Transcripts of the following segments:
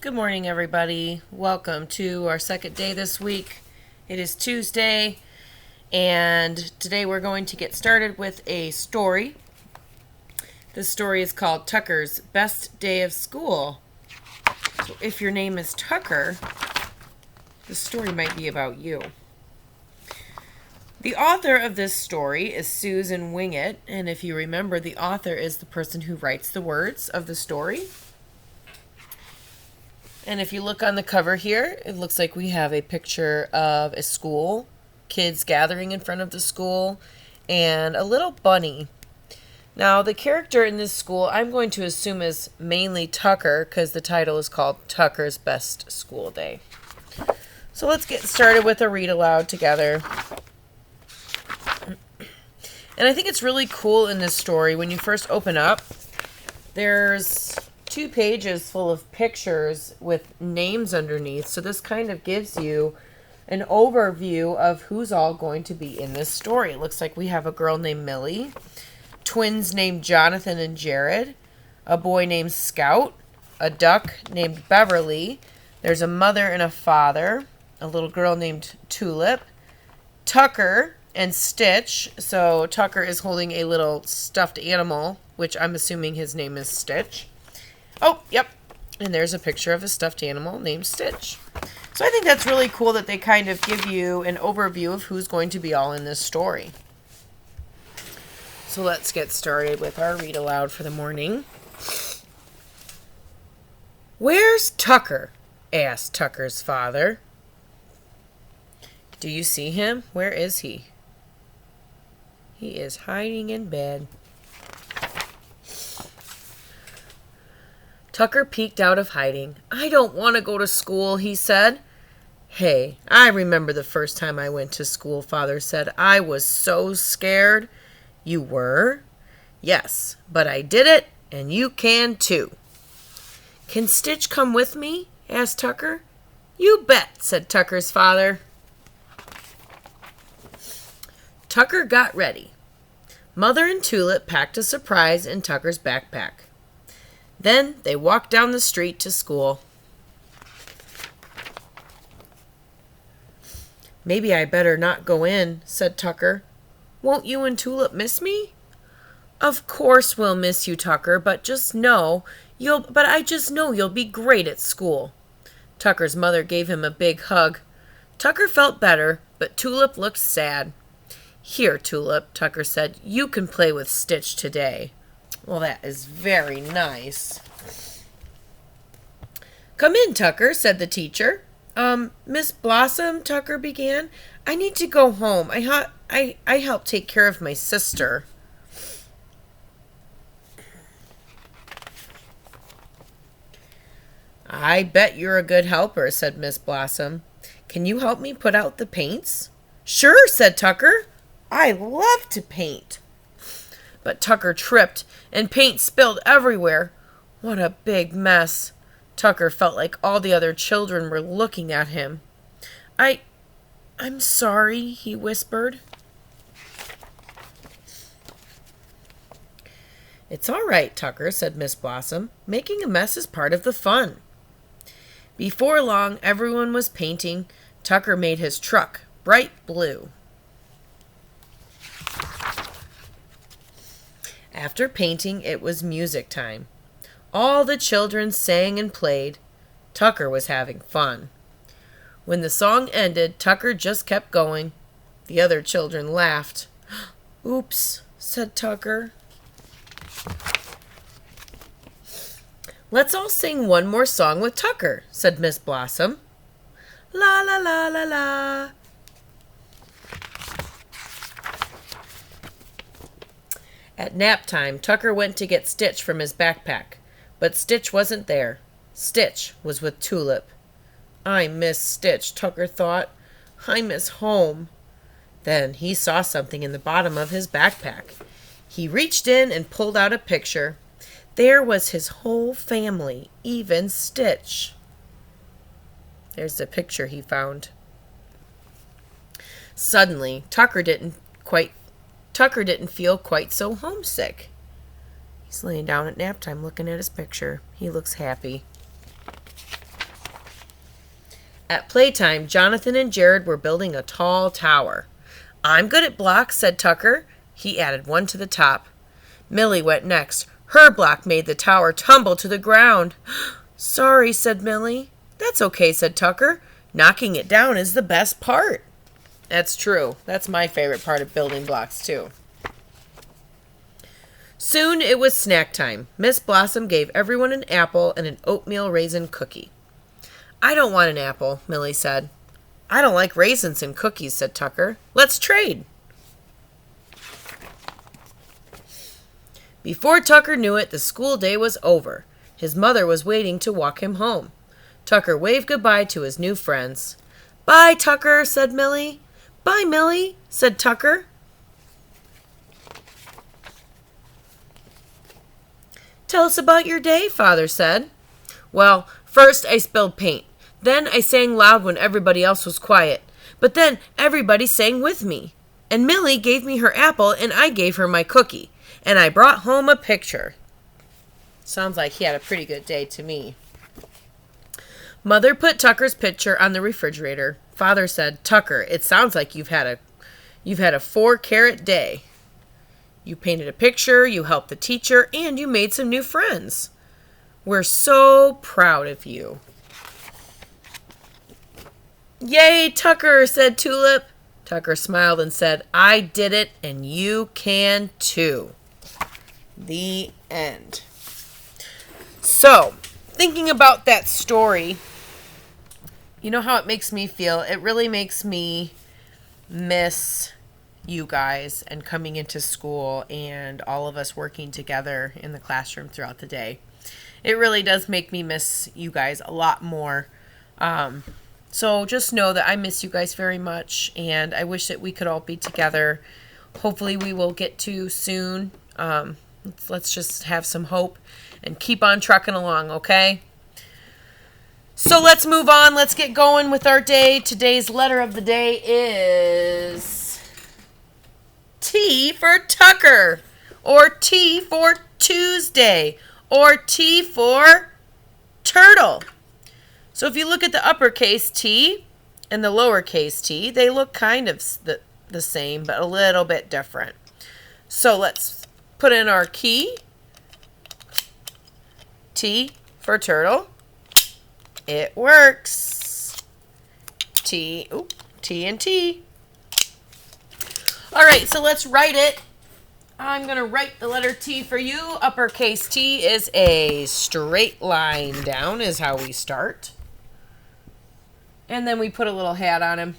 Good morning, everybody. Welcome to our second day this week. It is Tuesday, and today we're going to get started with a story. This story is called Tucker's Best Day of School. So if your name is Tucker, the story might be about you. The author of this story is Susan Wingett, and if you remember, the author is the person who writes the words of the story. And if you look on the cover here, it looks like we have a picture of a school, kids gathering in front of the school, and a little bunny. Now, the character in this school, I'm going to assume is mainly Tucker, because the title is called Tucker's Best School Day. So let's get started with a read aloud together. And I think it's really cool in this story, when you first open up, there's 2 pages full of pictures with names underneath. So this kind of gives you an overview of who's all going to be in this story. It looks like we have a girl named Millie, twins named Jonathan and Jared, a boy named Scout, a duck named Beverly, there's a mother and a father, a little girl named Tulip, Tucker and Stitch. So Tucker is holding a little stuffed animal, which I'm assuming his name is Stitch. Oh, yep. And there's a picture of a stuffed animal named Stitch. So I think that's really cool that they kind of give you an overview of who's going to be all in this story. So let's get started with our read aloud for the morning. "Where's Tucker?" asked Tucker's father. "Do you see him? Where is he?" "He is hiding in bed." Tucker peeked out of hiding. "I don't want to go to school," he said. "Hey, I remember the first time I went to school," Father said. "I was so scared." "You were?" "Yes, but I did it, and you can too." "Can Stitch come with me?" asked Tucker. "You bet," said Tucker's father. Tucker got ready. Mother and Tulip packed a surprise in Tucker's backpack. Then they walked down the street to school. "Maybe I better not go in," said Tucker. "Won't you and Tulip miss me?" "Of course we'll miss you, Tucker, but I just know you'll be great at school." Tucker's mother gave him a big hug. Tucker felt better, but Tulip looked sad. "Here, Tulip," Tucker said, "you can play with Stitch today." Well, that is very nice. "Come in, Tucker," said the teacher. Miss Blossom," Tucker began, "I need to go home. I help take care of my sister." "I bet you're a good helper," said Miss Blossom. "Can you help me put out the paints?" "Sure," said Tucker. "I love to paint." But Tucker tripped, and paint spilled everywhere. What a big mess. Tucker felt like all the other children were looking at him. I'm sorry," he whispered. "It's all right, Tucker," said Miss Blossom. "Making a mess is part of the fun." Before long, everyone was painting. Tucker made his truck bright blue. After painting, it was music time. All the children sang and played. Tucker was having fun. When the song ended, Tucker just kept going. The other children laughed. "Oops," said Tucker. "Let's all sing one more song with Tucker," said Miss Blossom. "La la la la la." At nap time, Tucker went to get Stitch from his backpack, but Stitch wasn't there. Stitch was with Tulip. "I miss Stitch," Tucker thought. "I miss home." Then he saw something in the bottom of his backpack. He reached in and pulled out a picture. There was his whole family, even Stitch. There's the picture he found. Suddenly, Tucker didn't feel quite so homesick. He's laying down at nap time looking at his picture. He looks happy. At playtime, Jonathan and Jared were building a tall tower. I'm good at blocks, said Tucker. He added one to the top. Millie went next. Her block made the tower tumble to the ground. Sorry, said Millie. That's okay, said Tucker. Knocking it down is the best part. That's true. That's my favorite part of building blocks, too. Soon it was snack time. Miss Blossom gave everyone an apple and an oatmeal raisin cookie. I don't want an apple, Millie said. I don't like raisins and cookies, said Tucker. Let's trade. Before Tucker knew it, the school day was over. His mother was waiting to walk him home. Tucker waved goodbye to his new friends. Bye, Tucker, said Millie. Bye, Millie, said Tucker. Tell us about your day, Father said. Well, first I spilled paint. Then I sang loud when everybody else was quiet. But then everybody sang with me. And Millie gave me her apple and I gave her my cookie. And I brought home a picture. Sounds like he had a pretty good day to me. Mother put Tucker's picture on the refrigerator. Father said, Tucker, it sounds like you've had a 4-carat day. You painted a picture, you helped the teacher, and you made some new friends. We're so proud of you. Yay, Tucker, said Tulip. Tucker smiled and said, I did it, and you can too. The end. So, thinking about that story, you know how it makes me feel? It really makes me miss you guys and coming into school and all of us working together in the classroom throughout the day. It really does make me miss you guys a lot more. So just know that I miss you guys very much, and I wish that we could all be together. Hopefully we will get to soon. Let's just have some hope and keep on trucking along, okay? So let's move on. Let's get going with our day. Today's letter of the day is T for Tucker, or T for Tuesday, or T for turtle. So if you look at the uppercase T and the lowercase t, they look kind of the same, but a little bit different. So let's put in our key. T for turtle. It works. T and T. All right, so let's write it. I'm going to write the letter T for you. Uppercase T is a straight line down is how we start. And then we put a little hat on him.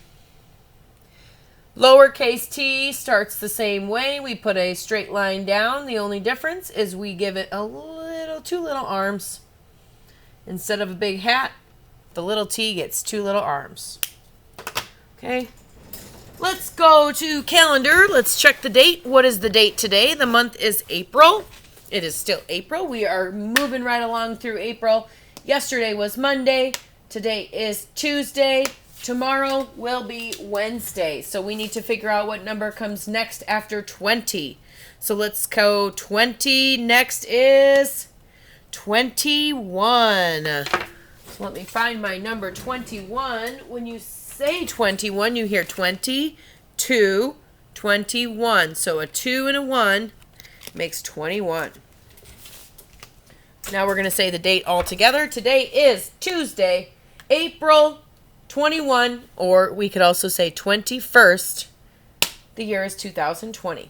Lowercase t starts the same way. We put a straight line down. The only difference is we give it two little arms. Instead of a big hat, the little t gets 2 little arms. Okay. Let's go to calendar. Let's check the date. What is the date today? The month is April. It is still April. We are moving right along through April. Yesterday was Monday. Today is Tuesday. Tomorrow will be Wednesday. So we need to figure out what number comes next after 20. So let's go 20. Next is 21. So let me find my number 21. When you say 21, you hear 20, 2, 21. So a 2 and a 1 makes 21. Now we're going to say the date all together. Today is Tuesday, April 21, or we could also say 21st. The year is 2020.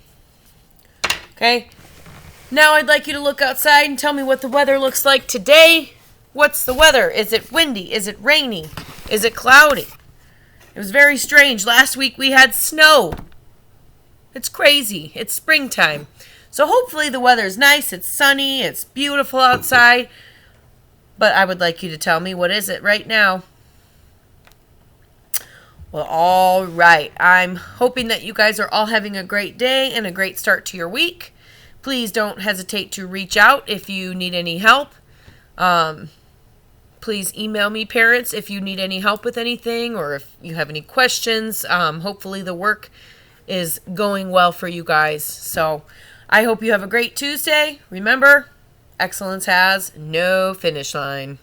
Okay. Now I'd like you to look outside and tell me what the weather looks like today. What's the weather? Is it windy? Is it rainy? Is it cloudy? It was very strange. Last week we had snow. It's crazy. It's springtime. So hopefully the weather's nice. It's sunny. It's beautiful outside. But I would like you to tell me, what is it right now? Well, all right. I'm hoping that you guys are all having a great day and a great start to your week. Please don't hesitate to reach out if you need any help. Please email me, parents, if you need any help with anything or if you have any questions. Hopefully the work is going well for you guys. So I hope you have a great Tuesday. Remember, excellence has no finish line.